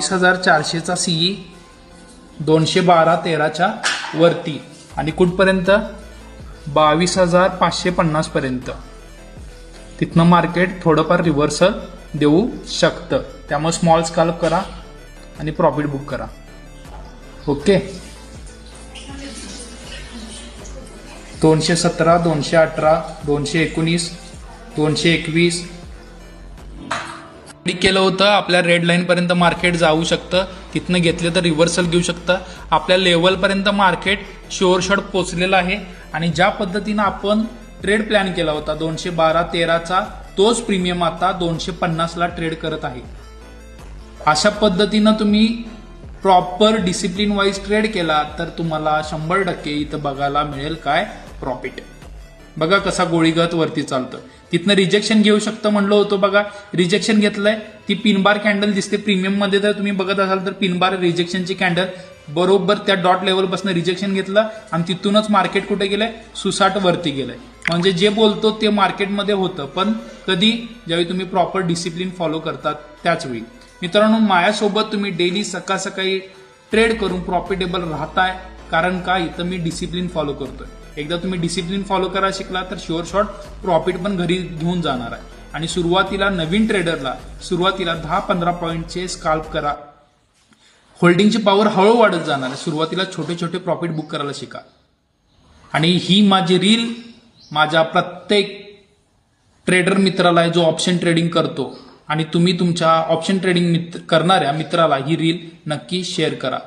22,400चा CE 212.13च्या वरती आणि कुठपर्यंत 22,550 पर्यंत. तिथनं मार्केट थोडंफार रिव्हर्सल देऊ शकतं. त्यामुळे स्मॉल स्कॅल्प करा आणि प्रॉफिट बुक करा. ओके. 217, 218, 219, 221 केलं होतं. आपल्या रेड लाईन पर्यंत मार्केट जाऊ शकतं. तिथनं घेतलं तर रिव्हर्सल घेऊ शकतं. आपल्या लेवलपर्यंत मार्केट शुअर शॉट पोचलेलं आहे आणि ज्या पद्धतीनं आपण ट्रेड प्लॅन केला होता 212.13चा तोच प्रीमियम आता 250ला ट्रेड करत आहे. अशा पद्धतीनं तुम्ही प्रॉपर डिसिप्लिन वाईज ट्रेड केला तर तुम्हाला 100% इथं बघायला मिळेल काय प्रॉफिट. बघा कसा गोळीगत वरती चालतं. तिथनं रिजेक्शन घेऊ शकतं म्हणलं होतं. बघा रिजेक्शन घेतलंय. ती पिनबार कॅन्डल दिसते प्रीमियम मध्ये. जर तुम्ही बघत असाल तर पिनबार रिजेक्शनची कॅन्डल बरोबर त्या डॉट लेवलपासून रिजेक्शन घेतलं आणि तिथूनच मार्केट कुठे गेलंय सुसाट वरती गेलंय. म्हणजे जे बोलतो ते मार्केटमध्ये होतं, पण कधी ज्यावेळी तुम्ही प्रॉपर डिसिप्लिन फॉलो करतात त्याच वेळी. मित्रांनो माझ्यासोबत तुम्ही डेली सकाळ सकाळी ट्रेड करून प्रॉफिटेबल राहताय. कारण का इथं मी डिसिप्लिन फॉलो करतोय. एकदा तुम्ही डिसिप्लिन फॉलो करायला शिकला तर शुअर शॉट प्रॉफिट पण घरी घेऊन जाणार आहे. आणि सुरुवातीला नवीन ट्रेडरला सुरुवातीला 10-15 पॉईंटचे स्काल्प करा. होल्डिंगची पॉवर हळू वाढत जाणार आहे. सुरुवातीला छोटे छोटे प्रॉफिट बुक करायला शिका. आणि ही माझी रील माझ्या प्रत्येक ट्रेडर मित्राला आहे जो ऑप्शन ट्रेडिंग करतो आणि तुम्ही तुमच्या ऑप्शन ट्रेडिंग करणाऱ्या मित्राला ही रील नक्की शेअर करा.